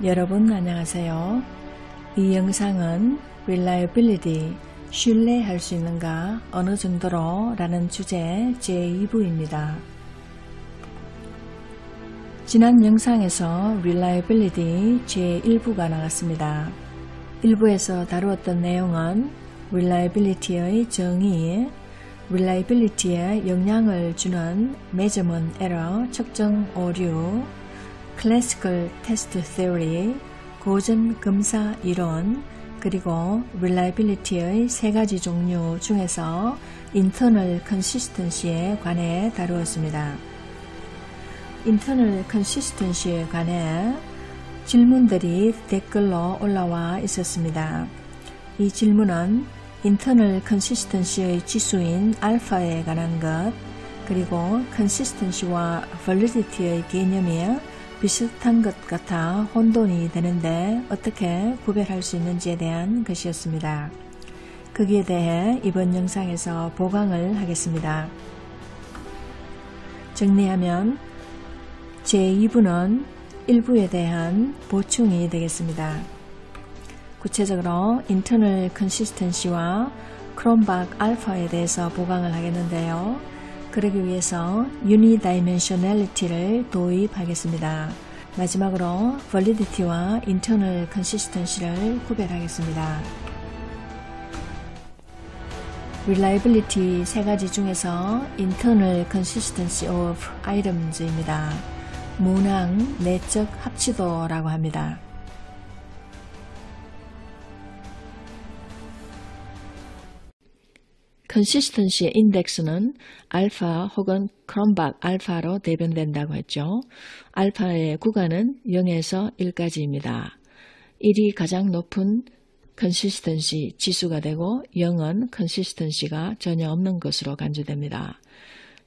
여러분 안녕하세요. 이 영상은 Reliability, 신뢰할 수 있는가 어느 정도로 라는 주제 제2부입니다. 지난 영상에서 Reliability 제1부가 나갔습니다. 1부에서 다루었던 내용은 Reliability의 정의, Reliability에 영향을 주는 Measurement Error, 측정 오류, Classical Test Theory, 고전 검사 이론, 그리고 Reliability의 세 가지 종류 중에서 Internal Consistency에 관해 다루었습니다. Internal Consistency에 관해 질문들이 댓글로 올라와 있었습니다. 이 질문은 Internal Consistency의 지수인 알파에 관한 것, 그리고 Consistency와 Validity의 개념이 비슷한 것 같아 혼돈이 되는데 어떻게 구별할 수 있는지에 대한 것이었습니다. 거기에 대해 이번 영상에서 보강을 하겠습니다. 정리하면 제2부는 1부에 대한 보충이 되겠습니다. 구체적으로 Internal Consistency와 크롬박 알파에 대해서 보강을 하겠는데요. 그러기 위해서 Unidimensionality를 도입하겠습니다. 마지막으로 Validity와 Internal Consistency를 구별하겠습니다. Reliability 세 가지 중에서 Internal Consistency of Items입니다. 문항 내적 합치도라고 합니다. 컨시스턴시 인덱스는 알파 혹은 크롬박 알파로 대변된다고 했죠. 알파의 구간은 0에서 1까지입니다. 1이 가장 높은 컨시스턴시 지수가 되고 0은 컨시스턴시가 전혀 없는 것으로 간주됩니다.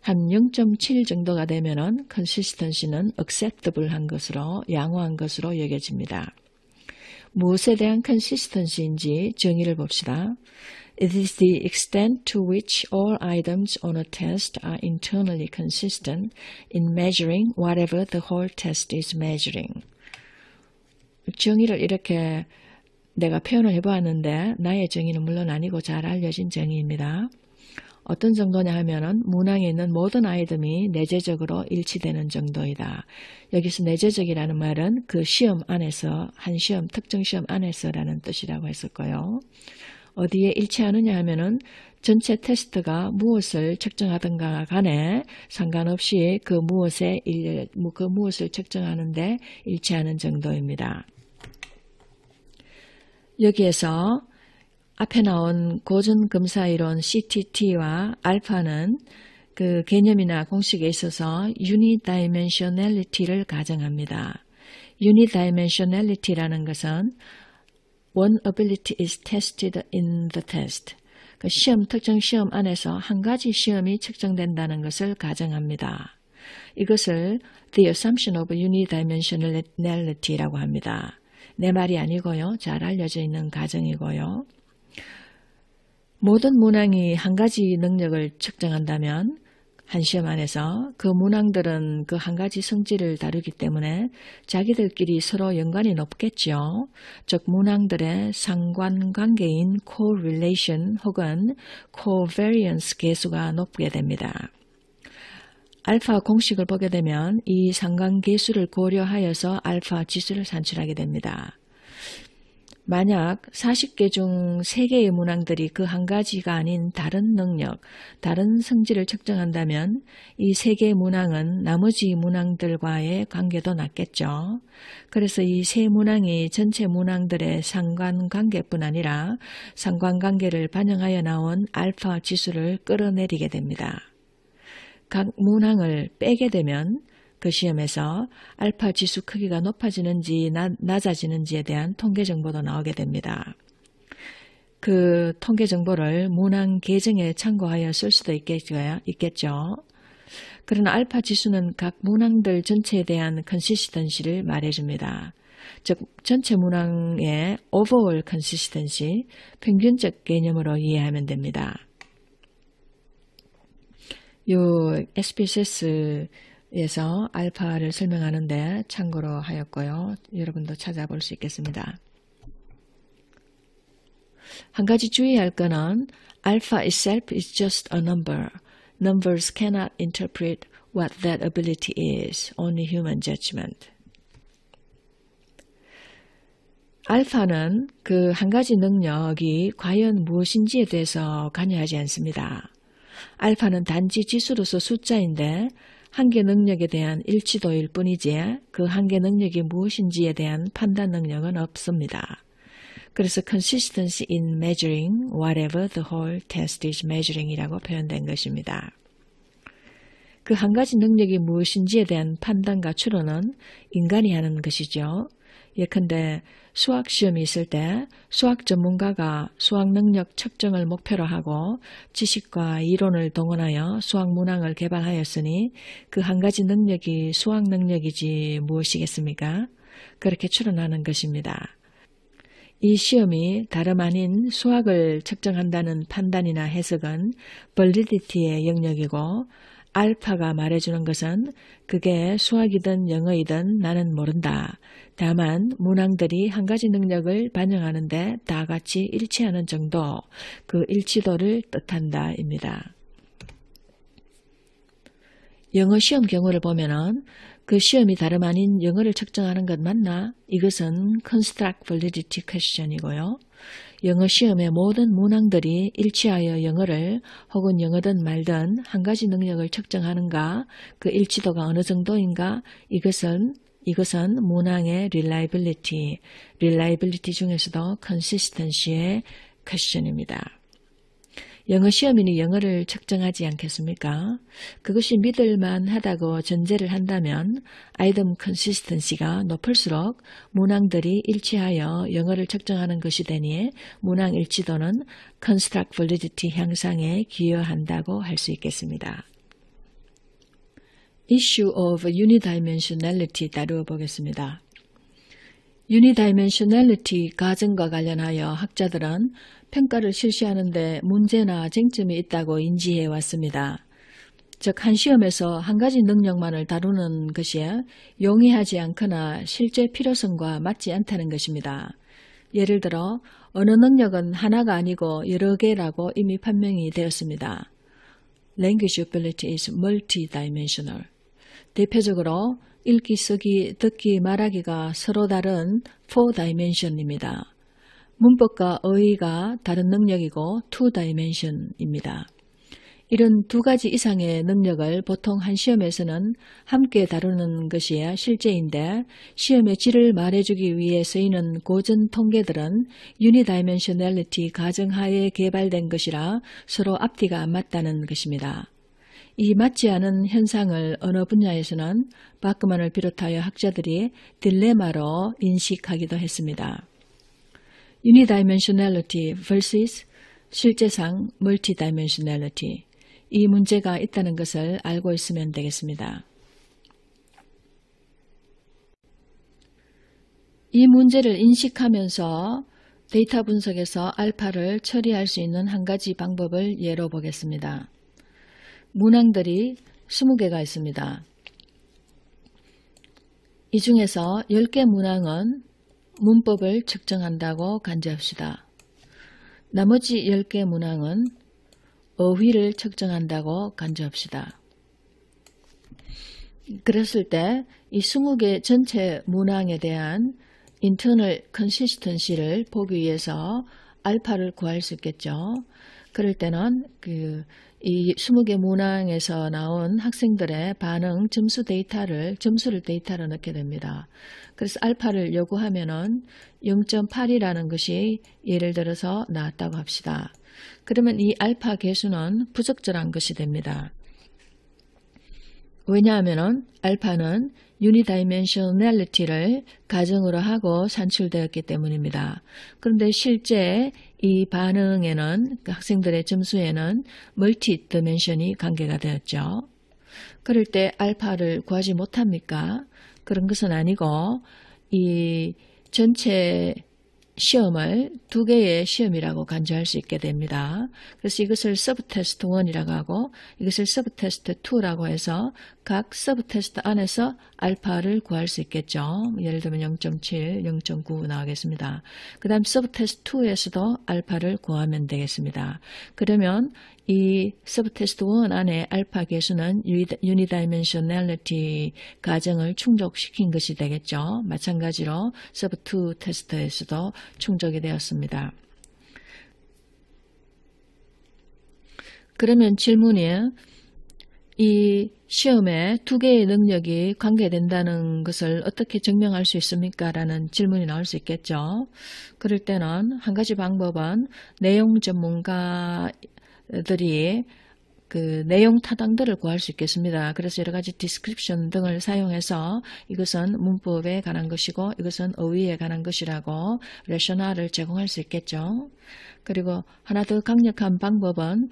한 0.7 정도가 되면은 컨시스턴시는 acceptable한 것으로 양호한 것으로 여겨집니다. 무엇에 대한 컨시스턴시인지 정의를 봅시다. It is the extent to which all items on a test are internally consistent in measuring whatever the whole test is measuring. 정의를 이렇게 내가 표현을 해보았는데 나의 정의는 물론 아니고 잘 알려진 정의입니다. 어떤 정도냐 하면은 문항에 있는 모든 아이템이 내재적으로 일치되는 정도이다. 여기서 내재적이라는 말은 그 시험 안에서, 한 시험, 특정 시험 안에서라는 뜻이라고 했었고요. 어디에 일치하느냐 하면은 전체 테스트가 무엇을 측정하든가 간에 상관없이 그 무엇을 측정하는데 일치하는 정도입니다. 여기에서 앞에 나온 고전 검사 이론 CTT와 알파는 그 개념이나 공식에 있어서 Unidimensionality를 가정합니다. Unidimensionality라는 것은 One ability is tested in the test. 그 특정 시험 안에서 한 가지 시험이 측정된다는 것을 가정합니다. 이것을 The Assumption of Unidimensionality라고 합니다. 내 말이 아니고요. 잘 알려져 있는 가정이고요. 모든 문항이 한 가지 능력을 측정한다면 한 시험 안에서 그 문항들은 그 한 가지 성질을 다루기 때문에 자기들끼리 서로 연관이 높겠죠. 즉 문항들의 상관관계인 correlation 혹은 covariance 계수가 높게 됩니다. 알파 공식을 보게 되면 이 상관계수를 고려하여서 알파 지수를 산출하게 됩니다. 만약 40개 중 3개의 문항들이 그 한 가지가 아닌 다른 능력, 다른 성질을 측정한다면 이 3개의 문항은 나머지 문항들과의 관계도 낮겠죠. 그래서 이 세 문항이 전체 문항들의 상관관계뿐 아니라 상관관계를 반영하여 나온 알파 지수를 끌어내리게 됩니다. 각 문항을 빼게 되면 그 시험에서 알파 지수 크기가 높아지는지 낮아지는지에 대한 통계 정보도 나오게 됩니다. 그 통계 정보를 문항 계정에 참고하여 쓸 수도 있겠죠. 그러나 알파 지수는 각 문항들 전체에 대한 컨시스턴시를 말해줍니다. 즉 전체 문항의 overall consistency, 평균적 개념으로 이해하면 됩니다. 요 SPSS 에서 알파를 설명하는데 참고로 하였고요. 여러분도 찾아볼 수 있겠습니다. 한 가지 주의할 것은 alpha itself is just a number. Numbers cannot interpret what that ability is. Only human judgment. 알파는 그 한 가지 능력이 과연 무엇인지에 대해서 관여하지 않습니다. 알파는 단지 지수로서 숫자인데 한 개 능력에 대한 일치도일 뿐이지 그 한 개 능력이 무엇인지에 대한 판단 능력은 없습니다. 그래서 consistency in measuring whatever the whole test is measuring 이라고 표현된 것입니다. 그 한 가지 능력이 무엇인지에 대한 판단과 추론은 인간이 하는 것이죠. 예컨대 수학 시험이 있을 때 수학 전문가가 수학 능력 측정을 목표로 하고 지식과 이론을 동원하여 수학 문항을 개발하였으니 그 한 가지 능력이 수학 능력이지 무엇이겠습니까? 그렇게 추론하는 것입니다. 이 시험이 다름 아닌 수학을 측정한다는 판단이나 해석은 validity의 영역이고 알파가 말해주는 것은 그게 수학이든 영어이든 나는 모른다. 다만 문항들이 한 가지 능력을 반영하는데 다 같이 일치하는 정도, 그 일치도를 뜻한다 입니다. 영어 시험 경우를 보면은 그 시험이 다름 아닌 영어를 측정하는 것 맞나? 이것은 construct validity question이고요. 영어 시험의 모든 문항들이 일치하여 영어를 혹은 영어든 말든 한 가지 능력을 측정하는가? 그 일치도가 어느 정도인가? 이것은 문항의 reliability 중에서도 consistency의 question입니다. 영어 시험인이 영어를 측정하지 않겠습니까? 그것이 믿을만하다고 전제를 한다면 item consistency가 높을수록 문항들이 일치하여 영어를 측정하는 것이 되니 문항 일치도는 construct validity 향상에 기여한다고 할 수 있겠습니다. Issue of unidimensionality 다루어 보겠습니다. unidimensionality 가정과 관련하여 학자들은 평가를 실시하는데 문제나 쟁점이 있다고 인지해 왔습니다. 즉, 한 시험에서 한 가지 능력만을 다루는 것이 용이하지 않거나 실제 필요성과 맞지 않다는 것입니다. 예를 들어 어느 능력은 하나가 아니고 여러 개라고 이미 판명이 되었습니다. Language ability is multidimensional. 대표적으로 읽기, 쓰기, 듣기, 말하기가 서로 다른 4dimension입니다. 문법과 어휘가 다른 능력이고 2dimension입니다. 이런 두 가지 이상의 능력을 보통 한 시험에서는 함께 다루는 것이 실제인데 시험의 질을 말해주기 위해 쓰이는 고전 통계들은 unidimensionality 가정하에 개발된 것이라 서로 앞뒤가 안 맞다는 것입니다. 이 맞지 않은 현상을 언어 분야에서는 바크만을 비롯하여 학자들이 딜레마로 인식하기도 했습니다. Unidimensionality vs. 실제상 Multidimensionality. 이 문제가 있다는 것을 알고 있으면 되겠습니다. 이 문제를 인식하면서 데이터 분석에서 알파를 처리할 수 있는 한 가지 방법을 예로 보겠습니다. 문항들이 20개가 있습니다. 이 중에서 10개 문항은 문법을 측정한다고 간주합시다. 나머지 10개 문항은 어휘를 측정한다고 간주합시다. 그랬을 때 이 20개 전체 문항에 대한 internal consistency를 보기 위해서 알파를 구할 수 있겠죠. 그럴 때는 이 20개 문항에서 나온 학생들의 반응 점수를 데이터로 넣게 됩니다. 그래서 알파를 요구하면은 0.8이라는 것이 예를 들어서 나왔다고 합시다. 그러면 이 알파 계수는 부적절한 것이 됩니다. 왜냐하면은 알파는 unidimensionality를 가정으로 하고 산출되었기 때문입니다. 그런데 실제 이 반응에는 학생들의 점수에는 멀티디멘션이 관계가 되었죠. 그럴 때 알파를 구하지 못합니까? 그런 것은 아니고 이 전체 시험을 2개의 시험이라고 간주할 수 있게 됩니다. 그래서 이것을 서브테스트 1이라고 하고 이것을 서브테스트 2라고 해서 각 서브 테스트 안에서 알파를 구할 수 있겠죠. 예를 들면 0.7, 0.9 나오겠습니다. 그 다음 서브 테스트 2에서도 알파를 구하면 되겠습니다. 그러면 이 서브 테스트 1 안에 알파 계수는 유니다이멘셔널리티 가정을 충족시킨 것이 되겠죠. 마찬가지로 서브 2 테스트에서도 충족이 되었습니다. 그러면 질문이 이 시험에 두 개의 능력이 관계된다는 것을 어떻게 증명할 수 있습니까? 라는 질문이 나올 수 있겠죠. 그럴 때는 한 가지 방법은 내용 전문가들이 그 내용 타당들을 구할 수 있겠습니다. 그래서 여러 가지 디스크립션 등을 사용해서 이것은 문법에 관한 것이고 이것은 어휘에 관한 것이라고 레셔널을 제공할 수 있겠죠. 그리고 하나 더 강력한 방법은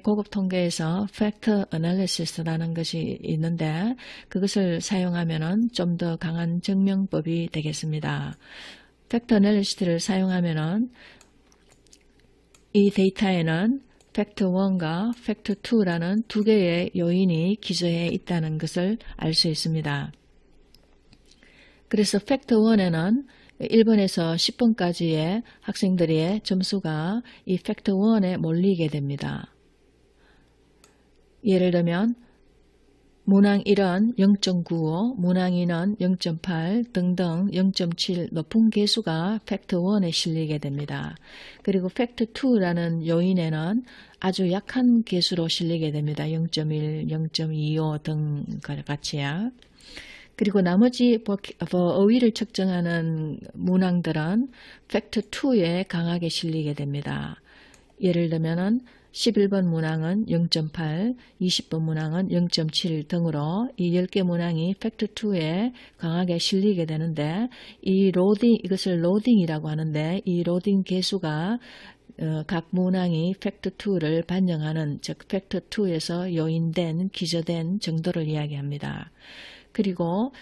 고급 통계에서 팩터 애널리시스라는 것이 있는데 그것을 사용하면은 좀 더 강한 증명법이 되겠습니다. 팩터 애널리시스를 사용하면은 이 데이터에는 팩터 1과 팩터 2라는 두 개의 요인이 기저해 있다는 것을 알 수 있습니다. 그래서 팩터 1에는 1번에서 10번까지의 학생들의 점수가 이 팩터 1에 몰리게 됩니다. 예를 들면 문항 1은 0.95, 문항 2는 0.8 등등 0.7 높은 개수가 팩터 1에 실리게 됩니다. 그리고 팩터 2라는 요인에는 아주 약한 개수로 실리게 됩니다. 0.1, 0.25 등 같이요. 그리고 나머지 어휘를 측정하는 문항들은 팩터 2에 강하게 실리게 됩니다. 예를 들면은 11번 문항은 0.8, 20번 문항은 0.7 등으로 이 10개 문항이 팩터 2에 강하게 실리게 되는데 이것을 로딩이라고 하는데 이 로딩 개수가 각 문항이 팩터 2를 반영하는 즉 팩터 2에서 요인된 기저된 정도를 이야기합니다. 그리고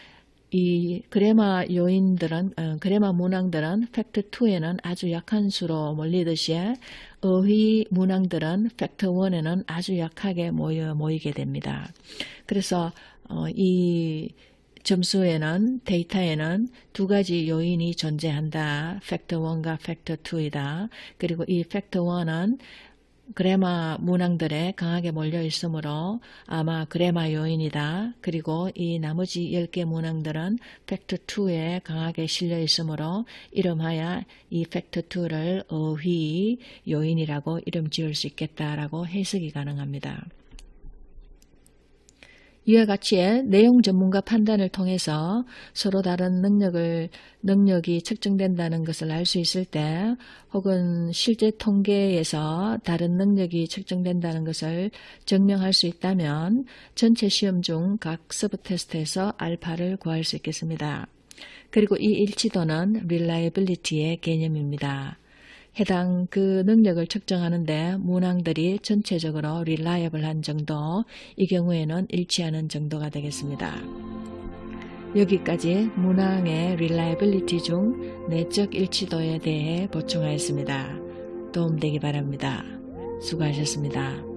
이 그래마 문항들은 팩터 2에는 아주 약한 수로 몰리듯이 어휘 문항들은 팩터 1에는 아주 약하게 모이게 됩니다. 그래서 이 점수에는 데이터에는 두 가지 요인이 존재한다. 팩터 1과 팩터 2이다. 그리고 이 팩터 1은 그래마 문항들에 강하게 몰려 있으므로 아마 그래마 요인이다. 그리고 이 나머지 10개 문항들은 팩터 2에 강하게 실려 있으므로 이름하여 이 팩터 2를 어휘 요인이라고 이름 지을 수 있겠다라고 해석이 가능합니다. 이와 같이 내용 전문가 판단을 통해서 서로 다른 능력이 측정된다는 것을 알 수 있을 때 혹은 실제 통계에서 다른 능력이 측정된다는 것을 증명할 수 있다면 전체 시험 중 각 서브 테스트에서 알파를 구할 수 있겠습니다. 그리고 이 일치도는 reliability의 개념입니다. 해당 그 능력을 측정하는데 문항들이 전체적으로 reliable한 정도, 이 경우에는 일치하는 정도가 되겠습니다. 여기까지 문항의 reliability 중 내적 일치도에 대해 보충하였습니다. 도움되기 바랍니다. 수고하셨습니다.